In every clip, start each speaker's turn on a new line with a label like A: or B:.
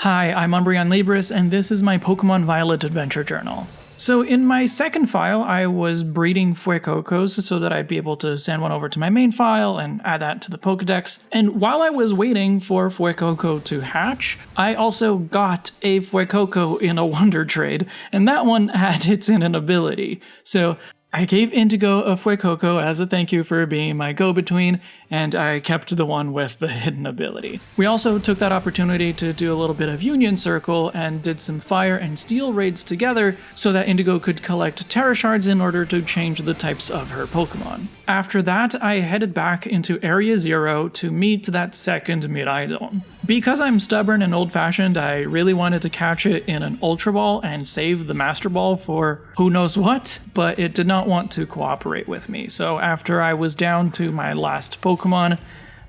A: Hi, I'm Umbreon Libris, and this is my Pokémon Violet Adventure Journal. So in my second file, I was breeding Fuecocos so that I'd be able to send one over to my main file and add that to the Pokedex. And while I was waiting for Fuecoco to hatch, I also got a Fuecoco in a Wonder Trade, and that one had its hidden ability. So I gave Indigo a Fuecoco as a thank you for being my go-between, and I kept the one with the hidden ability. We also took that opportunity to do a little bit of Union Circle and did some Fire and Steel raids together so that Indigo could collect Terra Shards in order to change the types of her Pokemon. After that, I headed back into Area 0 to meet that second Miraidon. Because I'm stubborn and old-fashioned, I really wanted to catch it in an Ultra Ball and save the Master Ball for who knows what, but it did not want to cooperate with me. So after I was down to my last Pokemon,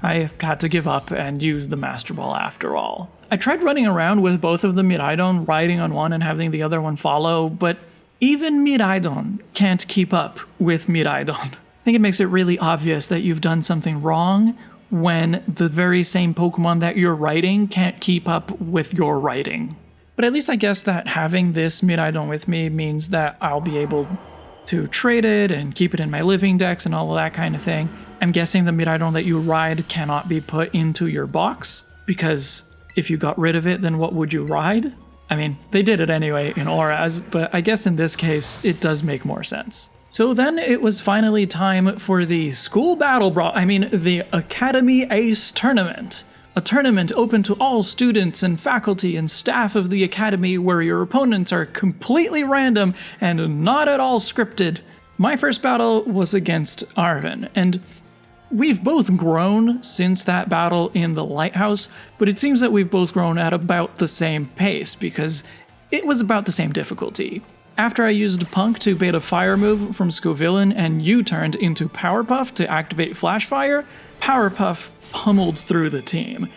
A: I had to give up and use the Master Ball after all. I tried running around with both of the Miraidon, riding on one and having the other one follow, but even Miraidon can't keep up with Miraidon. I think it makes it really obvious that you've done something wrong when the very same Pokemon that you're riding can't keep up with your riding. But at least I guess that having this Miraidon with me means that I'll be able to trade it and keep it in my living decks and all of that kind of thing. I'm guessing the Miraidon that you ride cannot be put into your box, because if you got rid of it, then what would you ride? I mean, they did it anyway in Auras, but I guess in this case, it does make more sense. So then it was finally time for the School Battle Brawl, the Academy Ace Tournament. A tournament open to all students and faculty and staff of the Academy where your opponents are completely random and not at all scripted. My first battle was against Arven, and we've both grown since that battle in the Lighthouse, but it seems that we've both grown at about the same pace because it was about the same difficulty. After I used Punk to bait a fire move from Scovillain and U-turned into Powerpuff to activate Flash Fire, Powerpuff pummeled through the team.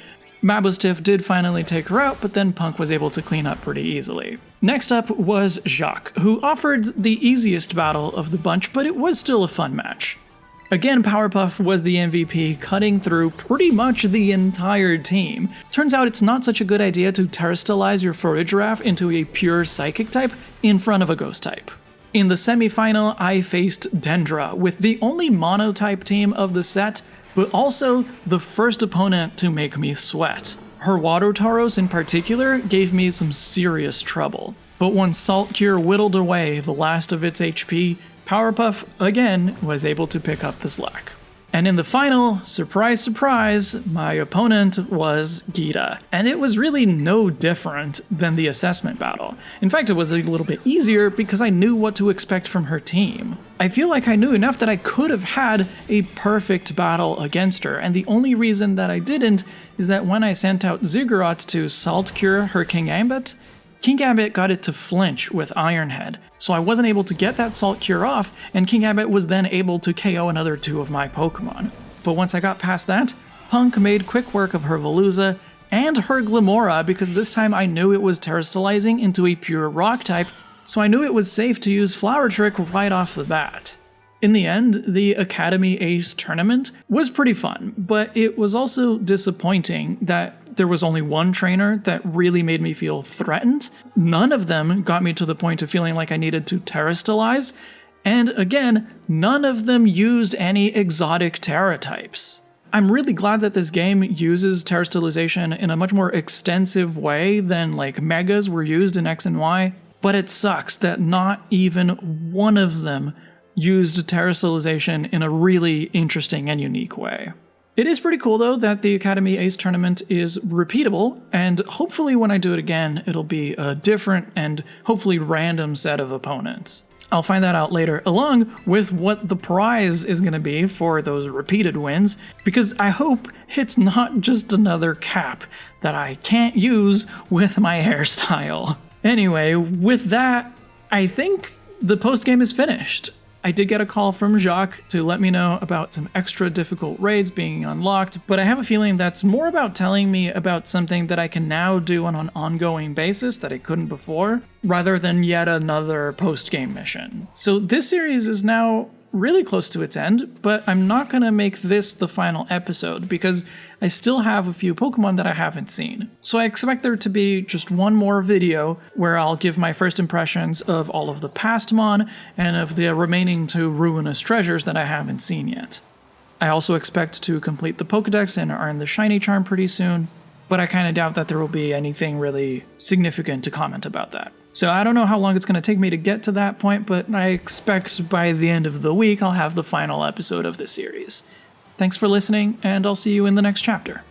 A: Mabustiff did finally take her out, but then Punk was able to clean up pretty easily. Next up was Jacques, who offered the easiest battle of the bunch, but it was still a fun match. Again, Powerpuff was the MVP, cutting through pretty much the entire team. Turns out it's not such a good idea to terrestrialize your Foragiraf into a pure Psychic type in front of a Ghost type. In the semi-final, I faced Dendra with the only Mono-type team of the set, but also the first opponent to make me sweat. Her Water Tauros in particular gave me some serious trouble. But when Salt Cure whittled away the last of its HP, Powerpuff, again, was able to pick up the slack. And in the final, surprise, surprise, my opponent was Geeta, and it was really no different than the assessment battle. In fact, it was a little bit easier because I knew what to expect from her team. I feel like I knew enough that I could have had a perfect battle against her, and the only reason that I didn't is that when I sent out Ziggurat to Salt Cure her Kingambit, Kingambit got it to flinch with Ironhead, so I wasn't able to get that Salt Cure off, and Kingambit was then able to KO another two of my Pokemon. But once I got past that, Punk made quick work of her Veluza and her Glimora, because this time I knew it was terrestrializing into a pure Rock type, so I knew it was safe to use Flower Trick right off the bat. In the end, the Academy Ace tournament was pretty fun, but it was also disappointing that there was only one trainer that really made me feel threatened. None of them got me to the point of feeling like I needed to terrestrialize, and again, none of them used any exotic Terra types. I'm really glad that this game uses terrestrialization in a much more extensive way than like Megas were used in X and Y, but it sucks that not even one of them used terrestrialization in a really interesting and unique way. It is pretty cool though that the Academy Ace tournament is repeatable, and hopefully when I do it again, it'll be a different and hopefully random set of opponents. I'll find that out later, along with what the prize is going to be for those repeated wins, because I hope it's not just another cap that I can't use with my hairstyle. Anyway, with that, I think the postgame is finished. I did get a call from Jacques to let me know about some extra difficult raids being unlocked, but I have a feeling that's more about telling me about something that I can now do on an ongoing basis that I couldn't before, rather than yet another post-game mission. So this series is now really close to its end, but I'm not going to make this the final episode because I still have a few Pokemon that I haven't seen. So I expect there to be just one more video where I'll give my first impressions of all of the past Mon and of the remaining 2 ruinous treasures that I haven't seen yet. I also expect to complete the Pokedex and earn the Shiny Charm pretty soon, but I kind of doubt that there will be anything really significant to comment about that. So I don't know how long it's going to take me to get to that point, but I expect by the end of the week I'll have the final episode of this series. Thanks for listening, and I'll see you in the next chapter.